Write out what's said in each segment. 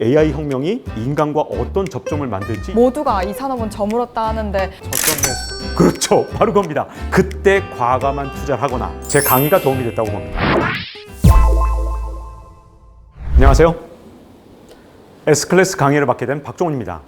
AI 혁명이 인간과 어떤 접점을 만들지 모두가 이 산업은 저물었다 하는데 저점 매수. 그렇죠, 바로 겁니다. 그때 과감한 투자를 하거나 제 강의가 도움이 됐다고 봅니다. 안녕하세요. S클래스 강의를 맡게 된 박종훈입니다.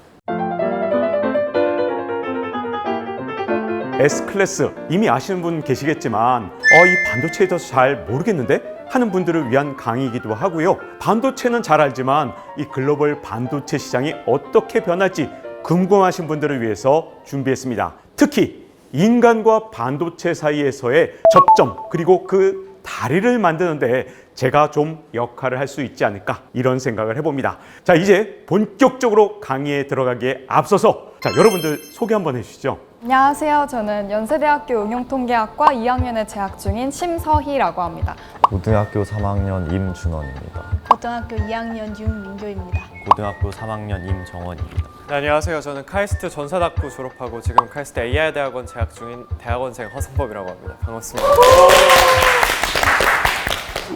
S클래스 이미 아시는 분 계시겠지만 이 반도체에 대해서 잘 모르겠는데 하는 분들을 위한 강의이기도 하고요. 반도체는 잘 알지만 이 글로벌 반도체 시장이 어떻게 변할지 궁금하신 분들을 위해서 준비했습니다. 특히 인간과 반도체 사이에서의 접점 그리고 그 다리를 만드는데 제가 좀 역할을 할 수 있지 않을까 이런 생각을 해봅니다. 자, 이제 본격적으로 강의에 들어가기에 앞서서 여러분들 소개 한번 해주시죠. 안녕하세요. 저는 연세대학교 응용통계학과 2학년에 재학 중인 심서희라고 합니다. 고등학교 3학년 임준원입니다. 고등학교 2학년 윤민교입니다. 고등학교 3학년 임정원입니다. 네, 안녕하세요. 저는 카이스트 전사학부 졸업하고 지금 카이스트 AI 대학원 재학 중인 대학원생 허승법이라고 합니다. 반갑습니다.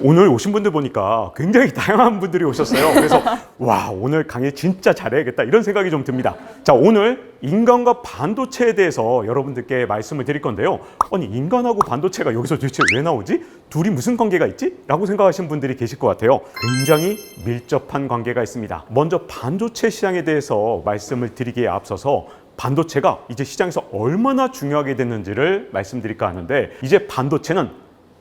오늘 오신 분들 보니까 굉장히 다양한 분들이 오셨어요. 그래서 와, 오늘 강의 진짜 잘해야겠다 이런 생각이 좀 듭니다. 자, 오늘 인간과 반도체에 대해서 여러분들께 말씀을 드릴 건데요. 아니, 인간하고 반도체가 여기서 도대체 왜 나오지? 둘이 무슨 관계가 있지? 라고 생각하시는 분들이 계실 것 같아요. 굉장히 밀접한 관계가 있습니다. 먼저 반도체 시장에 대해서 말씀을 드리기에 앞서서 반도체가 이제 시장에서 얼마나 중요하게 됐는지를 말씀드릴까 하는데, 이제 반도체는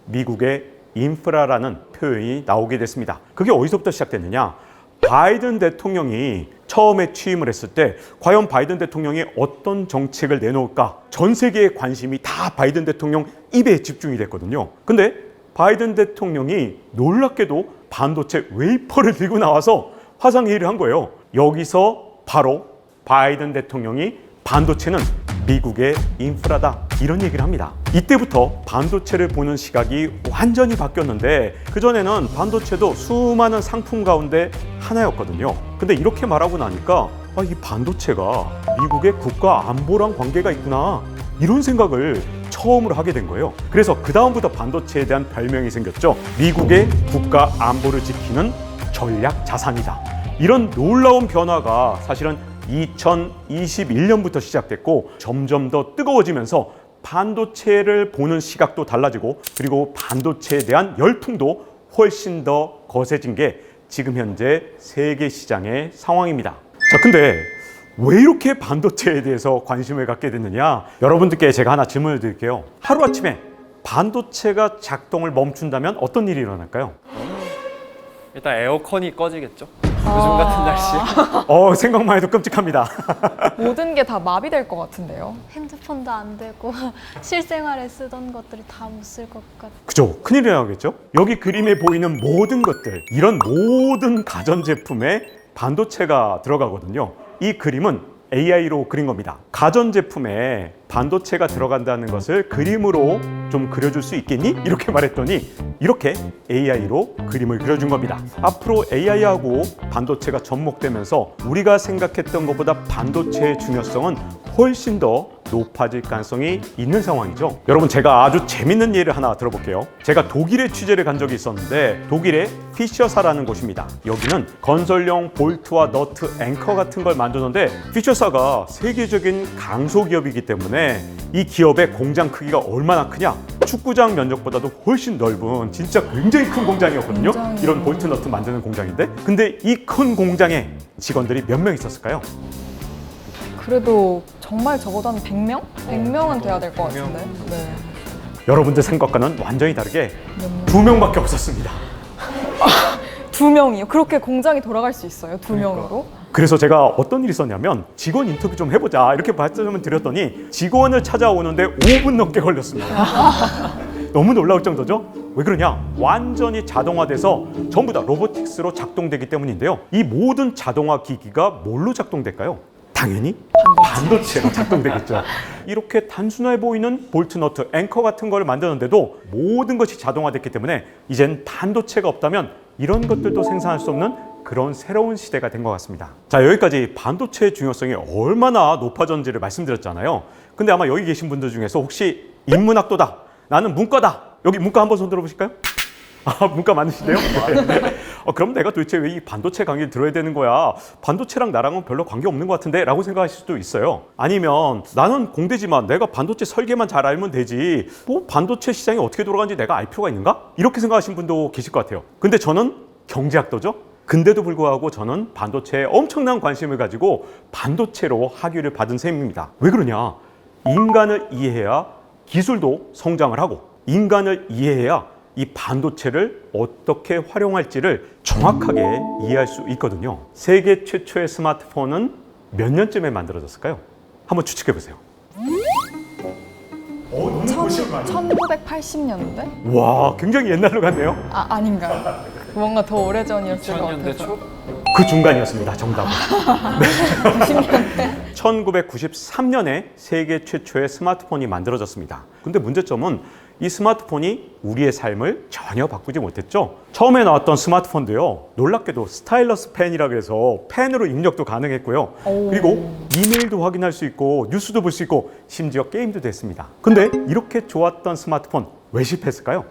미국의 인프라라는 표현이 나오게 됐습니다. 그게 어디서부터 시작됐느냐? 바이든 대통령이 처음에 취임을 했을 때 과연 바이든 대통령이 어떤 정책을 내놓을까? 전 세계의 관심이 다 바이든 대통령 입에 집중이 됐거든요. 근데 바이든 대통령이 놀랍게도 반도체 웨이퍼를 들고 나와서 화상회의를 한 거예요. 여기서 바로 바이든 대통령이 반도체는 미국의 인프라다 이런 얘기를 합니다. 이때부터 반도체를 보는 시각이 완전히 바뀌었는데, 그전에는 반도체도 수많은 상품 가운데 하나였거든요. 근데 이렇게 말하고 나니까 이 반도체가 미국의 국가 안보랑 관계가 있구나 이런 생각을 처음으로 하게 된 거예요. 그래서 그 다음부터 반도체에 대한 별명이 생겼죠. 미국의 국가 안보를 지키는 전략 자산이다. 이런 놀라운 변화가 사실은 2021년부터 시작됐고 점점 더 뜨거워지면서 반도체를 보는 시각도 달라지고, 그리고 반도체에 대한 열풍도 훨씬 더 거세진 게 지금 현재 세계 시장의 상황입니다. 자, 근데 왜 이렇게 반도체에 대해서 관심을 갖게 됐느냐? 여러분들께 제가 하나 질문을 드릴게요. 하루아침에 반도체가 작동을 멈춘다면 어떤 일이 일어날까요? 일단 에어컨이 꺼지겠죠? 요즘 같은 날씨에. 생각만 해도 끔찍합니다. 모든 게 다 마비될 것 같은데요. 핸드폰도 안 되고 실생활에 쓰던 것들이 다 못 쓸 것 같아요. 그죠? 큰일이 나겠죠? 여기 그림에 보이는 모든 것들, 이런 모든 가전제품에 반도체가 들어가거든요. 이 그림은 AI로 그린 겁니다. 가전제품에 반도체가 들어간다는 것을 그림으로 좀 그려줄 수 있겠니? 이렇게 말했더니 이렇게 AI로 그림을 그려준 겁니다. 앞으로 AI하고 반도체가 접목되면서 우리가 생각했던 것보다 반도체의 중요성은 훨씬 더 높아질 가능성이 있는 상황이죠. 여러분, 제가 아주 재밌는 예를 하나 들어볼게요. 제가 독일에 취재를 간 적이 있었는데 독일의 피셔사라는 곳입니다. 여기는 건설용 볼트와 너트, 앵커 같은 걸 만드는데 피셔사가 세계적인 강소기업이기 때문에 이 기업의 공장 크기가 얼마나 크냐? 축구장 면적보다도 훨씬 넓은 진짜 굉장히 큰 공장이었거든요. 이런 볼트 너트 만드는 공장인데, 근데 이 큰 공장에 직원들이 몇 명 있었을까요? 그래도 정말 적어도 한 100명? 100명은 돼야 될 것 같은데. 네. 여러분들 생각과는 완전히 다르게 2명밖에 없었습니다. 2명이요? 그렇게 공장이 돌아갈 수 있어요? 2명으로? 그래서 제가 어떤 일이 있었냐면 직원 인터뷰 좀 해보자 이렇게 말씀을 드렸더니 직원을 찾아오는데 5분 넘게 걸렸습니다. 너무 놀라울 정도죠? 왜 그러냐? 완전히 자동화돼서 전부 다 로보틱스로 작동되기 때문인데요. 이 모든 자동화 기기가 뭘로 작동될까요? 당연히 반도체로 작동되겠죠. 이렇게 단순해 보이는 볼트, 너트, 앵커 같은 걸 만드는데도 모든 것이 자동화됐기 때문에 이젠 반도체가 없다면 이런 것들도 생산할 수 없는 그런 새로운 시대가 된 것 같습니다. 자, 여기까지 반도체의 중요성이 얼마나 높아졌는지를 말씀드렸잖아요. 근데 아마 여기 계신 분들 중에서 혹시 인문학도다, 나는 문과다, 여기 문과 한번 손 들어보실까요? 문과 많으시대요? 네. 그럼 내가 도대체 왜 이 반도체 강의를 들어야 되는 거야? 반도체랑 나랑은 별로 관계 없는 것 같은데? 라고 생각하실 수도 있어요. 아니면 나는 공대지만 내가 반도체 설계만 잘 알면 되지. 뭐 반도체 시장이 어떻게 돌아가는지 내가 알 필요가 있는가? 이렇게 생각하시는 분도 계실 것 같아요. 근데 저는 경제학도죠. 근데도 불구하고 저는 반도체에 엄청난 관심을 가지고 반도체로 학위를 받은 셈입니다. 왜 그러냐? 인간을 이해해야 기술도 성장을 하고 인간을 이해해야 이 반도체를 어떻게 활용할지를 정확하게 이해할 수 있거든요. 세계 최초의 스마트폰은 몇 년쯤에 만들어졌을까요? 한번 추측해 보세요. 1980년대? 와, 굉장히 옛날로 갔네요. 아닌가요? 뭔가 더 오래전이었을 것 2000년대 같아서. 초? 그 중간이었습니다. 정답은. 1993년에 세계 최초의 스마트폰이 만들어졌습니다. 근데 문제점은 이 스마트폰이 우리의 삶을 전혀 바꾸지 못했죠. 처음에 나왔던 스마트폰도요, 놀랍게도 스타일러스 펜이라고 해서 펜으로 입력도 가능했고요. 그리고 이메일도 확인할 수 있고 뉴스도 볼 수 있고 심지어 게임도 됐습니다. 근데 이렇게 좋았던 스마트폰 왜 실패했을까요?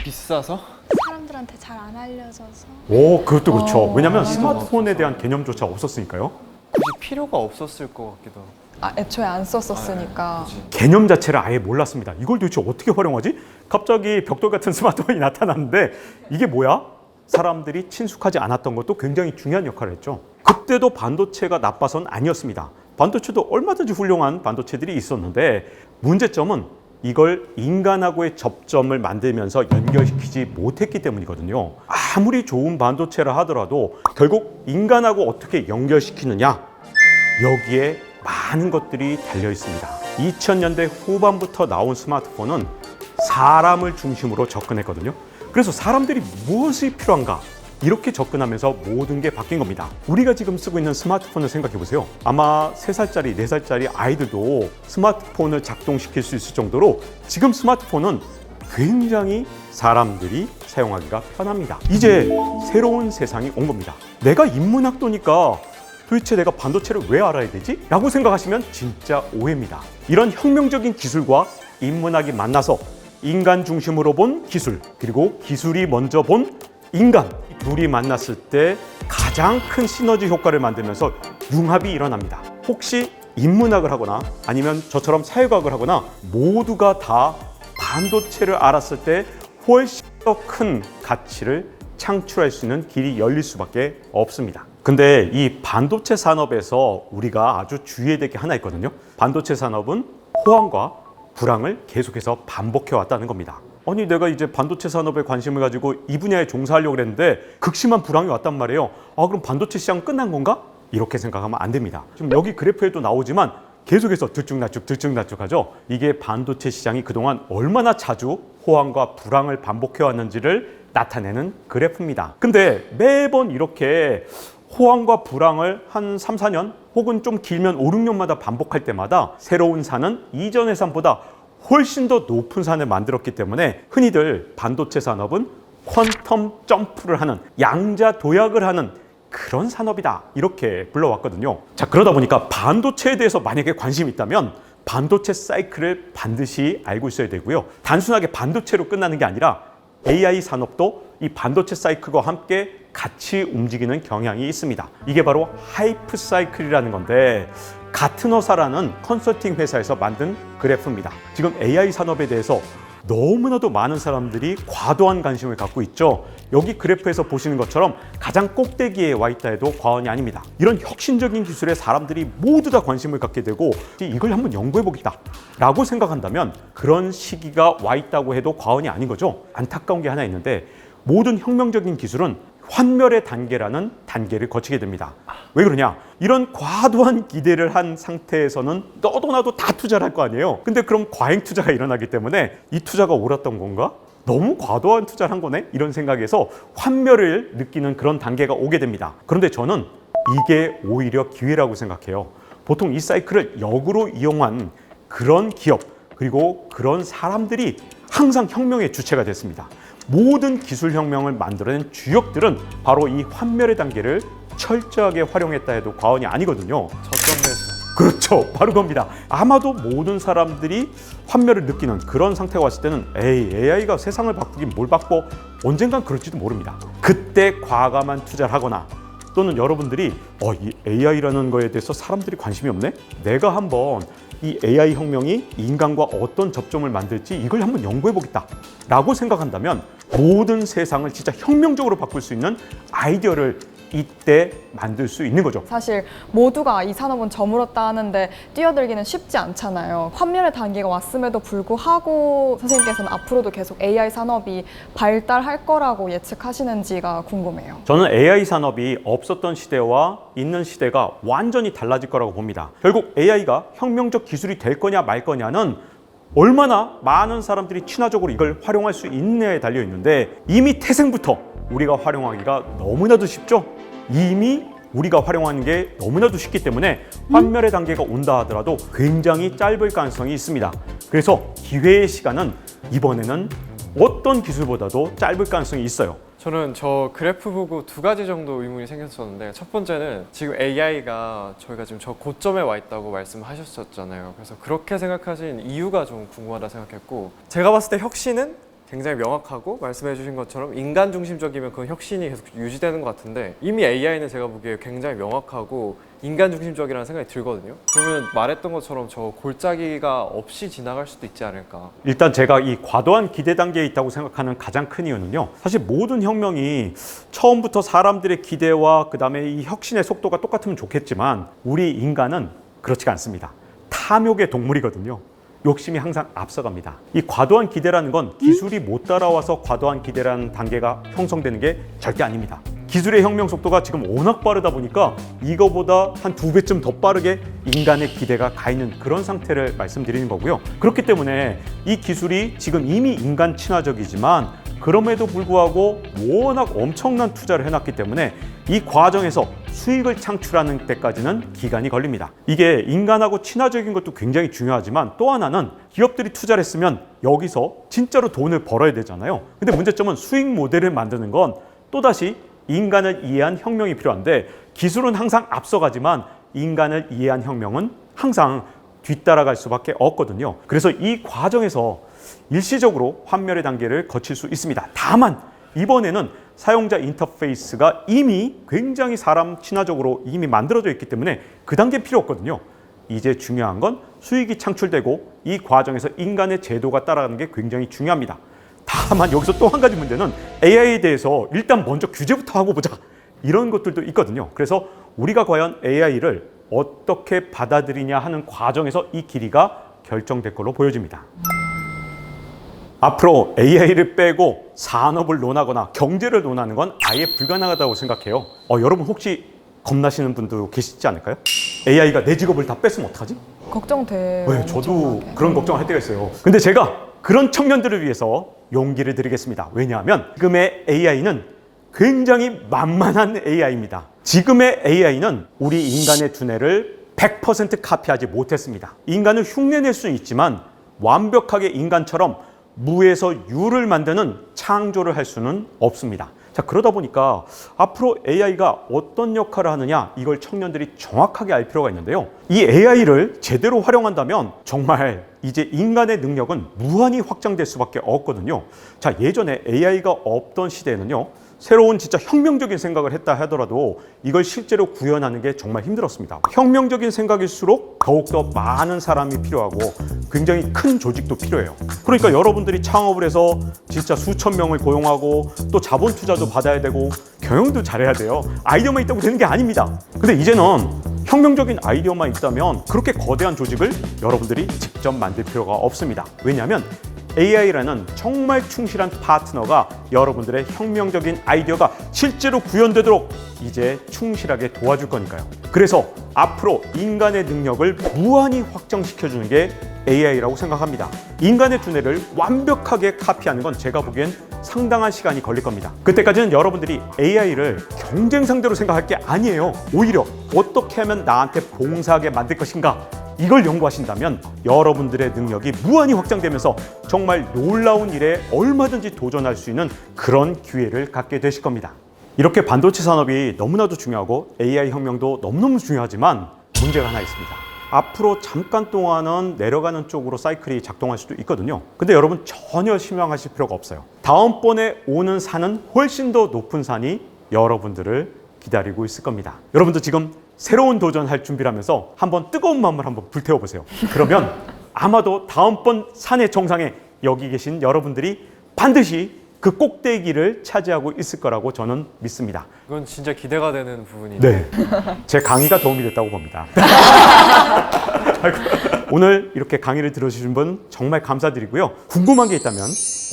비싸서? 사람들한테 잘 안 알려져서. 오, 그것도 그렇죠. 왜냐하면 스마트폰에 대한 개념조차 없었으니까요. 굳이 필요가 없었을 것 같기도 하고. 애초에 안 썼었으니까. 개념 자체를 아예 몰랐습니다. 이걸 도대체 어떻게 활용하지? 갑자기 벽돌 같은 스마트폰이 나타났는데 이게 뭐야? 사람들이 친숙하지 않았던 것도 굉장히 중요한 역할을 했죠. 그때도 반도체가 나빠서는 아니었습니다. 반도체도 얼마든지 훌륭한 반도체들이 있었는데 문제점은 이걸 인간하고의 접점을 만들면서 연결시키지 못했기 때문이거든요. 아무리 좋은 반도체라 하더라도 결국 인간하고 어떻게 연결시키느냐, 여기에 많은 것들이 달려 있습니다. 2000년대 후반부터 나온 스마트폰은 사람을 중심으로 접근했거든요. 그래서 사람들이 무엇이 필요한가? 이렇게 접근하면서 모든 게 바뀐 겁니다. 우리가 지금 쓰고 있는 스마트폰을 생각해 보세요. 아마 3살짜리, 4살짜리 아이들도 스마트폰을 작동시킬 수 있을 정도로 지금 스마트폰은 굉장히 사람들이 사용하기가 편합니다. 이제 새로운 세상이 온 겁니다. 내가 인문학도니까 도대체 내가 반도체를 왜 알아야 되지? 라고 생각하시면 진짜 오해입니다. 이런 혁명적인 기술과 인문학이 만나서 인간 중심으로 본 기술, 그리고 기술이 먼저 본 인간, 둘이 만났을 때 가장 큰 시너지 효과를 만들면서 융합이 일어납니다. 혹시 인문학을 하거나 아니면 저처럼 사회과학을 하거나 모두가 다 반도체를 알았을 때 훨씬 더 큰 가치를 창출할 수 있는 길이 열릴 수밖에 없습니다. 근데 이 반도체 산업에서 우리가 아주 주의해야 될 게 하나 있거든요. 반도체 산업은 호황과 불황을 계속해서 반복해 왔다는 겁니다. 아니, 내가 이제 반도체 산업에 관심을 가지고 이 분야에 종사하려고 했는데 극심한 불황이 왔단 말이에요. 그럼 반도체 시장 끝난 건가? 이렇게 생각하면 안 됩니다. 지금 여기 그래프에도 나오지만 계속해서 들쭉날쭉 하죠. 이게 반도체 시장이 그동안 얼마나 자주 호황과 불황을 반복해 왔는지를 나타내는 그래프입니다. 근데 매번 이렇게 호황과 불황을 한 3, 4년 혹은 좀 길면 5, 6년마다 반복할 때마다 새로운 산은 이전의 산보다 훨씬 더 높은 산을 만들었기 때문에 흔히들 반도체 산업은 퀀텀 점프를 하는, 양자 도약을 하는 그런 산업이다, 이렇게 불러왔거든요. 자, 그러다 보니까 반도체에 대해서 만약에 관심이 있다면 반도체 사이클을 반드시 알고 있어야 되고요. 단순하게 반도체로 끝나는 게 아니라 AI 산업도 이 반도체 사이클과 함께 같이 움직이는 경향이 있습니다. 이게 바로 하이프 사이클이라는 건데 가트너사라는 컨설팅 회사에서 만든 그래프입니다. 지금 AI 산업에 대해서 너무나도 많은 사람들이 과도한 관심을 갖고 있죠. 여기 그래프에서 보시는 것처럼 가장 꼭대기에 와 있다 해도 과언이 아닙니다. 이런 혁신적인 기술에 사람들이 모두 다 관심을 갖게 되고 이걸 한번 연구해 보겠다 라고 생각한다면 그런 시기가 와 있다고 해도 과언이 아닌 거죠. 안타까운 게 하나 있는데 모든 혁명적인 기술은 환멸의 단계라는 단계를 거치게 됩니다. 왜 그러냐? 이런 과도한 기대를 한 상태에서는 너도 나도 다 투자를 할 거 아니에요. 근데 그럼 과잉 투자가 일어나기 때문에 이 투자가 옳았던 건가? 너무 과도한 투자를 한 거네? 이런 생각에서 환멸을 느끼는 그런 단계가 오게 됩니다. 그런데 저는 이게 오히려 기회라고 생각해요. 보통 이 사이클을 역으로 이용한 그런 기업 그리고 그런 사람들이 항상 혁명의 주체가 됐습니다. 모든 기술 혁명을 만들어낸 주역들은 바로 이 환멸의 단계를 철저하게 활용했다 해도 과언이 아니거든요. 저점 매수. 그렇죠. 바로 겁니다. 아마도 모든 사람들이 환멸을 느끼는 그런 상태가 왔을 때는 AI가 세상을 바꾸긴 뭘 바꿔 언젠간 그럴지도 모릅니다. 그때 과감한 투자를 하거나 또는 여러분들이 이 AI라는 거에 대해서 사람들이 관심이 없네? 내가 한번 이 AI 혁명이 인간과 어떤 접점을 만들지 이걸 한번 연구해 보겠다 라고 생각한다면 모든 세상을 진짜 혁명적으로 바꿀 수 있는 아이디어를 이때 만들 수 있는 거죠. 사실 모두가 이 산업은 저물었다 하는데 뛰어들기는 쉽지 않잖아요. 환멸의 단계가 왔음에도 불구하고 선생님께서는 앞으로도 계속 AI 산업이 발달할 거라고 예측하시는지가 궁금해요. 저는 AI 산업이 없었던 시대와 있는 시대가 완전히 달라질 거라고 봅니다. 결국 AI가 혁명적 기술이 될 거냐 말 거냐는 얼마나 많은 사람들이 친화적으로 이걸 활용할 수 있느냐에 달려 있는데 이미 태생부터 우리가 활용하기가 너무나도 쉽죠. 이미 우리가 활용하는 게 너무나도 쉽기 때문에 환멸의 단계가 온다 하더라도 굉장히 짧을 가능성이 있습니다. 그래서 기회의 시간은 이번에는 어떤 기술보다도 짧을 가능성이 있어요. 저는 저 그래프 보고 두 가지 정도 의문이 생겼었는데, 첫 번째는 지금 AI가 저희가 지금 저 고점에 와 있다고 말씀하셨었잖아요. 그래서 그렇게 생각하신 이유가 좀 궁금하다 생각했고, 제가 봤을 때 혁신은 굉장히 명확하고 말씀해 주신 것처럼 인간 중심적이면 그 혁신이 계속 유지되는 것 같은데, 이미 AI는 제가 보기에 굉장히 명확하고 인간 중심적이라는 생각이 들거든요. 그러면 말했던 것처럼 저 골짜기가 없이 지나갈 수도 있지 않을까. 일단 제가 이 과도한 기대 단계에 있다고 생각하는 가장 큰 이유는요, 사실 모든 혁명이 처음부터 사람들의 기대와 그 다음에 이 혁신의 속도가 똑같으면 좋겠지만 우리 인간은 그렇지가 않습니다. 탐욕의 동물이거든요. 욕심이 항상 앞서갑니다. 이 과도한 기대라는 건 기술이 못 따라와서 과도한 기대라는 단계가 형성되는 게 절대 아닙니다. 기술의 혁명 속도가 지금 워낙 빠르다 보니까 이거보다 한 2배쯤 더 빠르게 인간의 기대가 가 있는 그런 상태를 말씀드리는 거고요. 그렇기 때문에 이 기술이 지금 이미 인간 친화적이지만 그럼에도 불구하고 워낙 엄청난 투자를 해놨기 때문에 이 과정에서 수익을 창출하는 때까지는 기간이 걸립니다. 이게 인간하고 친화적인 것도 굉장히 중요하지만 또 하나는 기업들이 투자를 했으면 여기서 진짜로 돈을 벌어야 되잖아요. 근데 문제점은 수익 모델을 만드는 건 또다시 인간을 이해한 혁명이 필요한데 기술은 항상 앞서가지만 인간을 이해한 혁명은 항상 뒤따라갈 수밖에 없거든요. 그래서 이 과정에서 일시적으로 환멸의 단계를 거칠 수 있습니다. 다만 이번에는 사용자 인터페이스가 이미 굉장히 사람 친화적으로 이미 만들어져 있기 때문에 그 단계 필요 없거든요. 이제 중요한 건 수익이 창출되고 이 과정에서 인간의 제도가 따라가는 게 굉장히 중요합니다. 다만 여기서 또 한 가지 문제는 AI에 대해서 일단 먼저 규제부터 하고 보자 이런 것들도 있거든요. 그래서 우리가 과연 AI를 어떻게 받아들이냐 하는 과정에서 이 길이가 결정될 걸로 보여집니다. 앞으로 AI를 빼고 산업을 논하거나 경제를 논하는 건 아예 불가능하다고 생각해요. 여러분 혹시 겁나시는 분도 계시지 않을까요? AI가 내 직업을 다 뺐으면 어떡하지? 걱정돼요. 네, 저도 엄청나게. 그런 걱정을 할 때가 있어요. 근데 제가 그런 청년들을 위해서 용기를 드리겠습니다. 왜냐하면 지금의 AI는 굉장히 만만한 AI입니다. 지금의 AI는 우리 인간의 두뇌를 100% 카피하지 못했습니다. 인간을 흉내낼 수는 있지만 완벽하게 인간처럼 무에서 유를 만드는 창조를 할 수는 없습니다. 자, 그러다 보니까 앞으로 AI가 어떤 역할을 하느냐 이걸 청년들이 정확하게 알 필요가 있는데요. 이 AI를 제대로 활용한다면 정말 이제 인간의 능력은 무한히 확장될 수밖에 없거든요. 자, 예전에 AI가 없던 시대에는요, 새로운 진짜 혁명적인 생각을 했다 하더라도 이걸 실제로 구현하는 게 정말 힘들었습니다. 혁명적인 생각일수록 더욱더 많은 사람이 필요하고 굉장히 큰 조직도 필요해요. 그러니까 여러분들이 창업을 해서 진짜 수천 명을 고용하고 또 자본 투자도 받아야 되고 경영도 잘해야 돼요. 아이디어만 있다고 되는 게 아닙니다. 근데 이제는 혁명적인 아이디어만 있다면 그렇게 거대한 조직을 여러분들이 직접 만들 필요가 없습니다. 왜냐하면 AI라는 정말 충실한 파트너가 여러분들의 혁명적인 아이디어가 실제로 구현되도록 이제 충실하게 도와줄 거니까요. 그래서 앞으로 인간의 능력을 무한히 확장시켜주는 게 AI라고 생각합니다. 인간의 두뇌를 완벽하게 카피하는 건 제가 보기엔 상당한 시간이 걸릴 겁니다. 그때까지는 여러분들이 AI를 경쟁 상대로 생각할 게 아니에요. 오히려 어떻게 하면 나한테 봉사하게 만들 것인가, 이걸 연구하신다면 여러분들의 능력이 무한히 확장되면서 정말 놀라운 일에 얼마든지 도전할 수 있는 그런 기회를 갖게 되실 겁니다. 이렇게 반도체 산업이 너무나도 중요하고 AI 혁명도 너무너무 중요하지만 문제가 하나 있습니다. 앞으로 잠깐 동안은 내려가는 쪽으로 사이클이 작동할 수도 있거든요. 근데 여러분 전혀 실망하실 필요가 없어요. 다음번에 오는 산은 훨씬 더 높은 산이 여러분들을 기다리고 있을 겁니다. 여러분도 지금 새로운 도전할 준비를 하면서 한번 뜨거운 마음을 한번 불태워 보세요. 그러면 아마도 다음번 산의 정상에 여기 계신 여러분들이 반드시 그 꼭대기를 차지하고 있을 거라고 저는 믿습니다. 이건 진짜 기대가 되는 부분이네요. 네, 제 강의가 도움이 됐다고 봅니다. 오늘 이렇게 강의를 들어주신 분 정말 감사드리고요. 궁금한 게 있다면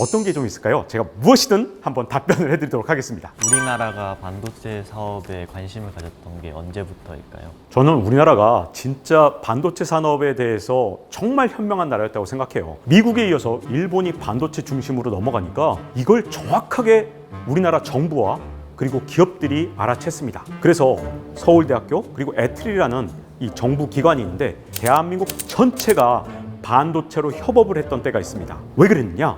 어떤 게 좀 있을까요? 제가 무엇이든 한번 답변을 해드리도록 하겠습니다. 우리나라가 반도체 사업에 관심을 가졌던 게 언제부터일까요? 저는 우리나라가 진짜 반도체 산업에 대해서 정말 현명한 나라였다고 생각해요. 미국에 이어서 일본이 반도체 중심으로 넘어가니까 이걸 정확하게 우리나라 정부와 그리고 기업들이 알아챘습니다. 그래서 서울대학교 그리고 애틀이라는 이 정부 기관이 있는데 대한민국 전체가 반도체로 협업을 했던 때가 있습니다. 왜 그랬느냐?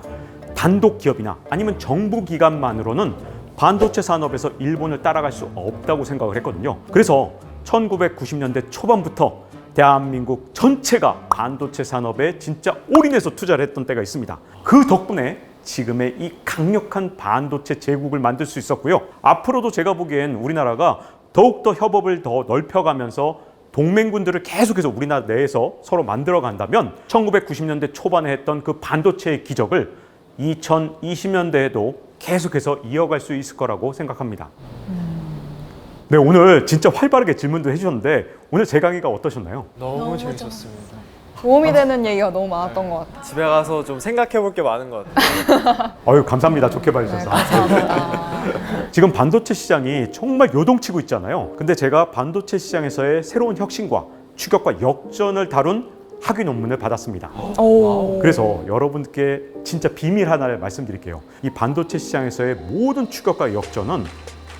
단독 기업이나 아니면 정부 기관만으로는 반도체 산업에서 일본을 따라갈 수 없다고 생각을 했거든요. 그래서 1990년대 초반부터 대한민국 전체가 반도체 산업에 진짜 올인해서 투자를 했던 때가 있습니다. 그 덕분에 지금의 이 강력한 반도체 제국을 만들 수 있었고요. 앞으로도 제가 보기엔 우리나라가 더욱더 협업을 더 넓혀가면서 동맹군들을 계속해서 우리나라 내에서 서로 만들어 간다면 1990년대 초반에 했던 그 반도체의 기적을 2020년대에도 계속해서 이어갈 수 있을 거라고 생각합니다. 네, 오늘 진짜 활발하게 질문도 해주셨는데 오늘 제 강의가 어떠셨나요? 너무 재밌었습니다. 도움이 되는 얘기가 너무 많았던 것 같아요. 집에 가서 좀 생각해 볼 게 많은 것 같아요. 아유, 감사합니다. 좋게 네, 봐주셔서. 감사합니다. 지금 반도체 시장이 정말 요동치고 있잖아요. 근데 제가 반도체 시장에서의 새로운 혁신과 추격과 역전을 다룬 학위 논문을 받았습니다. 오. 그래서 여러분께 진짜 비밀 하나를 말씀드릴게요. 이 반도체 시장에서의 모든 추격과 역전은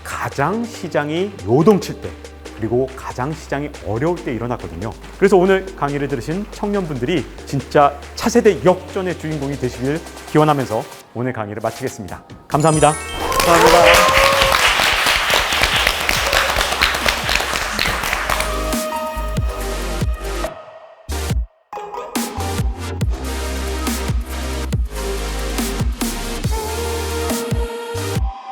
가장 시장이 요동칠 때 그리고 가장 시장이 어려울 때 일어났거든요. 그래서 오늘 강의를 들으신 청년분들이 진짜 차세대 역전의 주인공이 되시길 기원하면서 오늘 강의를 마치겠습니다. 감사합니다. 감사합니다.